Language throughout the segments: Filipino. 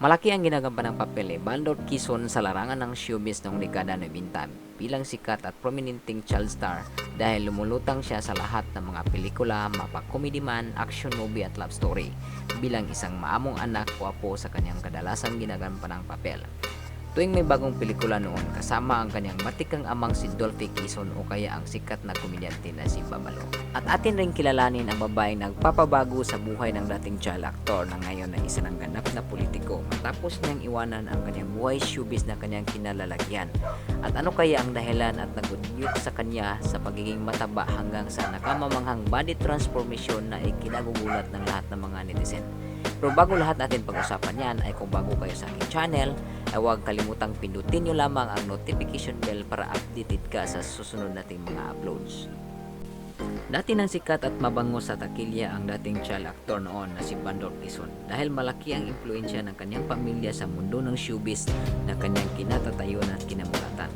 Malaki ang ginagampaang papel ni Bandot Quezon sa larangan ng showbiz noong dekada 90 bilang sikat at prominenteng child star dahil lumulutang siya sa lahat ng mga pelikula, mapa-comedy man, action movie at love story bilang isang maamong anak gwapo sa kanyang kadalasang ginagampaang papel. Tuwing may bagong pelikula noon, kasama ang kanyang matikang amang si Dolphy Quezon o kaya ang sikat na komedyante na si Babalo. At atin ring kilalanin ang babaeng nagpapabago sa buhay ng dating child actor na ngayon ay isa ng ganap na politiko matapos niyang iwanan ang kanyang buhay showbiz na kanyang kinalalagyan. At ano kaya ang dahilan at nagudyok sa kanya sa pagiging mataba hanggang sa nakamamanghang body transformation na ikinagugulat ng lahat ng mga netizen. Pero bago lahat natin pag-usapan yan ay kung bago kayo sa aking channel ay huwag kalimutang pindutin nyo lamang ang notification bell para updated ka sa susunod nating mga uploads. Dati nang sikat at mabango sa takilya ang dating child actor noon na si Bandot Quezon dahil malaki ang impluensya ng kanyang pamilya sa mundo ng showbiz na kanyang kinatatayuan at kinamulatan.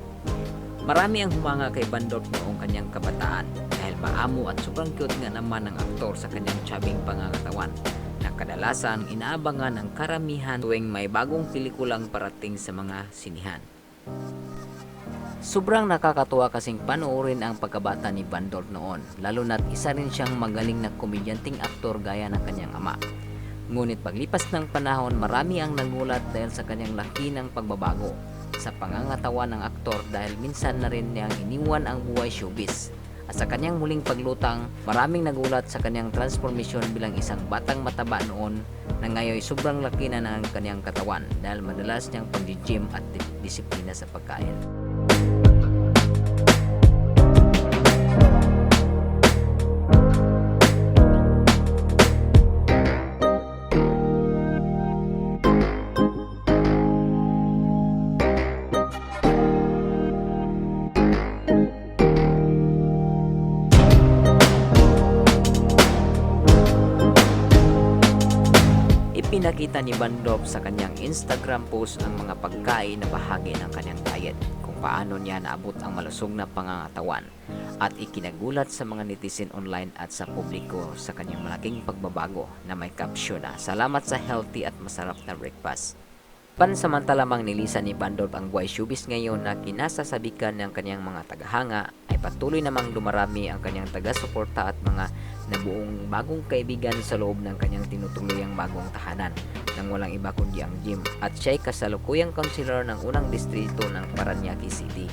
Marami ang humanga kay Bandot noong kanyang kabataan dahil maamo at sobrang cute nga naman ng aktor sa kanyang tiyabing pangangatawan na kadalasan inaabangan ng karamihan tuwing may bagong pelikulang parating sa mga sinihan. Sobrang nakakatuwa kasing panoorin ang pagkabata ni Bandot noon, lalo na't isa rin siyang magaling na komedyanting aktor gaya ng kanyang ama. Ngunit paglipas ng panahon, marami ang nagulat dahil sa kanyang laki ng pagbabago sa pangangatawan ng aktor dahil minsan na rin niyang iniwan ang buhay showbiz. At sa kanyang muling paglutang, maraming nagulat sa kanyang transformation bilang isang batang mataba noon na ngayon sobrang laki na ng kanyang katawan dahil madalas niyang pag-gym at disiplina sa pagkain. Ipinakita ni Bandot sa kanyang Instagram post ang mga pagkain na bahagi ng kanyang diet, kung paano niya naabot ang malusog na pangangatawan at ikinagulat sa mga netizen online at sa publiko sa kanyang malaking pagbabago na may caption na "Salamat sa healthy at masarap na breakfast." Pansamantalamang nilisan ni Bandot ang buhay showbiz ngayon na kinasasabikan ng kanyang mga tagahanga ay patuloy namang dumarami ang kanyang taga-suporta at mga nabuong bagong kaibigan sa loob ng kanyang tinutuluyang bagong tahanan nang walang iba kundi ang gym at siya'y kasalukuyang councilor ng unang distrito ng Parañaque City.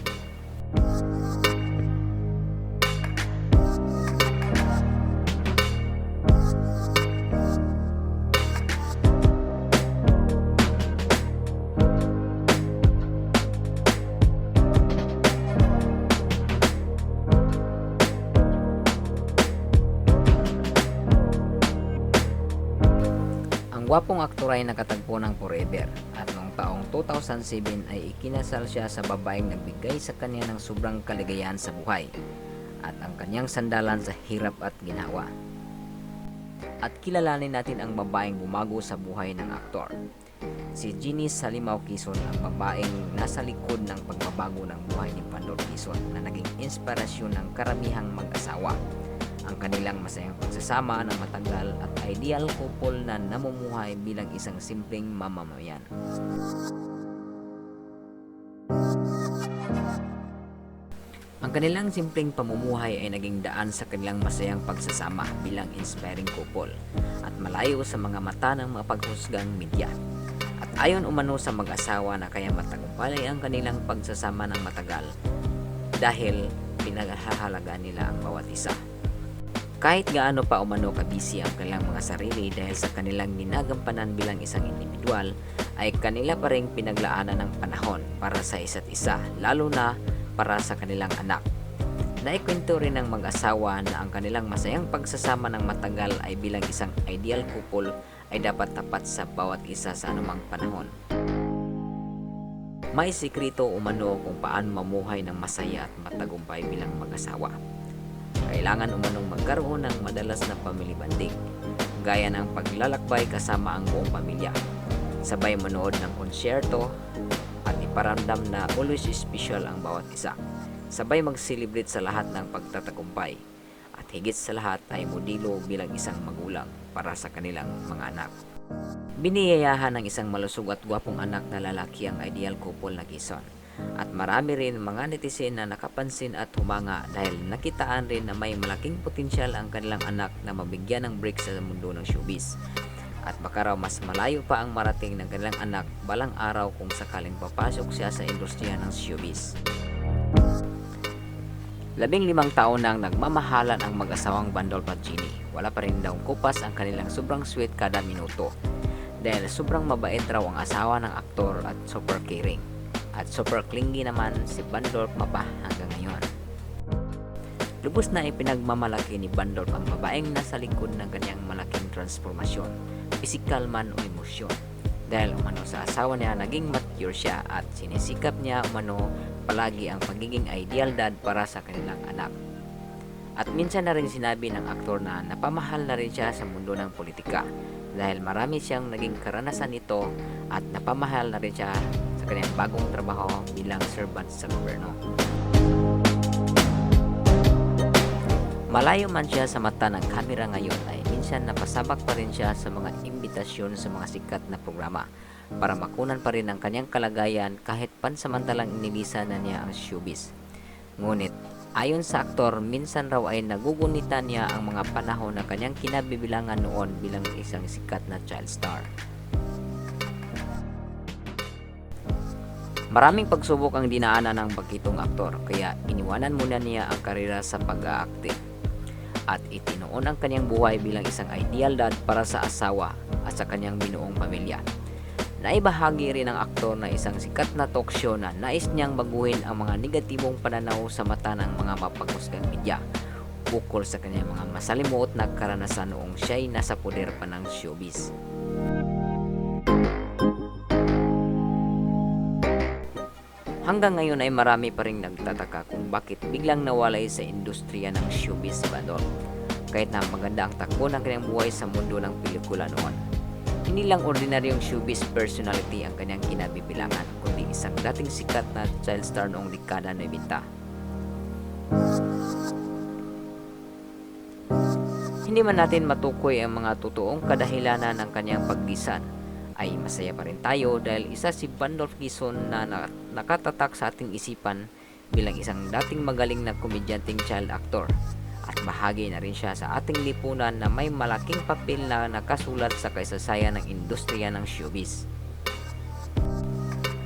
Ang gwapong aktor ay nakatagpo ng forever at noong taong 2007 ay ikinasal siya sa babaeng nagbigay sa kanya ng sobrang kaligayahan sa buhay at ang kanyang sandalan sa hirap at ginhawa. At kilalanin natin ang babaeng bumago sa buhay ng aktor. Si Jeannie Salimao Quezon, ang babaeng nasa likod ng pagbabago ng buhay ni Bandot Quezon na naging inspirasyon ng karamihang mag-asawa. Ang kanilang masayang pagsasama ng matagal at ideal couple na namumuhay bilang isang simpleng mamamayan. Ang kanilang simpleng pamumuhay ay naging daan sa kanilang masayang pagsasama bilang inspiring couple at malayo sa mga mata ng mapaghusgang media. At ayon umano sa mag-asawa na kaya matagumpay ang kanilang pagsasama ng matagal dahil pinaghahalaga nila ang bawat isa. Kahit gaano pa umano kabisi ang kanilang mga sarili dahil sa kanilang ginagampanan bilang isang individual, ay kanila pa rin pinaglaanan ng panahon para sa isa't isa, lalo na para sa kanilang anak. Naikwento rin ng mag-asawa na ang kanilang masayang pagsasama ng matagal ay bilang isang ideal couple ay dapat tapat sa bawat isa sa anumang panahon. May sikreto umano kung paano mamuhay ng masaya at matagumpay bilang mag-asawa. Kailangan umanong magkaroon ng madalas na family bonding, gaya ng paglalakbay kasama ang buong pamilya, sabay manood ng konsyerto at iparamdam na always special ang bawat isa, sabay mag-celebrate sa lahat ng pagtatagumpay, at higit sa lahat ay modelo bilang isang magulang para sa kanilang mga anak. Biniyayahan ng isang malusog at gwapong anak na lalaki ang ideal couple na Quezon. At marami rin mga netizen na nakapansin at humanga dahil nakitaan rin na may malaking potensyal ang kanilang anak na mabigyan ng break sa mundo ng showbiz. At baka raw mas malayo pa ang marating ng kanilang anak balang araw kung sakaling papasok siya sa industriya ng showbiz. 15 taon nang nagmamahalan ang mag-asawang Bandolp at Ginny. Wala pa rin daw kupas ang kanilang sobrang sweet kada minuto. Dahil sobrang mabait raw ang asawa ng aktor at super caring. At super clingy naman si Bandolp mapa hanggang ngayon. Lubos na ipinagmamalaki ni Bandolp ang babaeng nasa likod ng kanyang malaking transformasyon, pisikal man o emosyon. Dahil umano sa asawa niya naging mature siya at sinisikap niya umano palagi ang pagiging ideal dad para sa kanilang anak. At minsan na rin sinabi ng aktor na napamahal na rin siya sa mundo ng politika dahil marami siyang naging karanasan nito at napamahal na rin siya sa kanyang bagong trabaho bilang servant sa gobyerno. Malayo man siya sa mata ng kamera ngayon ay minsan napasabak pa rin siya sa mga imbitasyon sa mga sikat na programa para makunan pa rin ang kanyang kalagayan kahit pansamantalang inilisan na niya ang showbiz. Ngunit ayon sa aktor, minsan raw ay nagugunitan niya ang mga panahon na kanyang kinabibilangan noon bilang isang sikat na child star. Maraming pagsubok ang dinaanan ng bagitong aktor kaya iniwanan muna niya ang karera sa pag-aakting at itinuon ang kanyang buhay bilang isang ideal dad para sa asawa at sa kanyang binuong pamilya. Naibahagi rin ng aktor na isang sikat na talk show na nais niyang baguhin ang mga negatibong pananaw sa mata ng mga mapaghusgang media ukol sa kanyang mga masalimuot na karanasan noong siya'y nasa poder pa ng showbiz. Hanggang ngayon ay marami pa rin nagtataka kung bakit biglang nawalay sa industriya ng showbiz si Bandolp. Kahit na maganda ang takbo ng kanyang buhay sa mundo ng pelikula noon. Hindi lang ordinaryong showbiz personality ang kanyang kinabibilangan, kundi isang dating sikat na child star noong dekada 90. Hindi man natin matukoy ang mga totoong kadahilanan ng kanyang pagdisan, ay masaya pa rin tayo dahil isa si Bandolp Quezon na nakatatak sa ating isipan bilang isang dating magaling na komedyanteng child actor at bahagi na rin siya sa ating lipunan na may malaking papel na nakasulat sa kasaysayan ng industriya ng showbiz.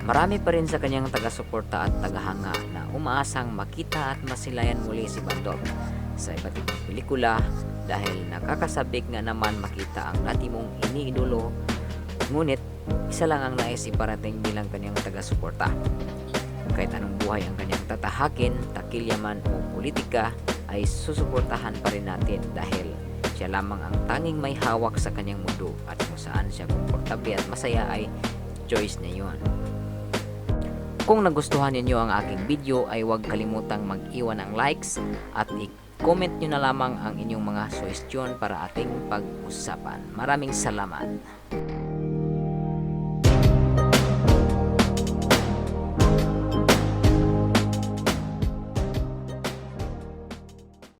Marami pa rin sa kanyang taga-suporta at tagahanga na umaasang makita at masilayan muli si Bandolp sa iba't ibang pelikula dahil nakakasabik nga naman makita ang dati mong iniidolo. Ngunit, isa lang ang nais iparating bilang kanyang taga-suporta. Kahit anong buhay ang kanyang tatahakin, takilya man o politika, ay susuportahan pa rin natin dahil siya lamang ang tanging may hawak sa kanyang mundo at kung saan siya komportable at masaya ay choice niya yun. Kung nagustuhan ninyo ang aking video ay huwag kalimutang mag-iwan ng likes at i-comment nyo na lamang ang inyong mga suggestion para ating pag-usapan. Maraming salamat!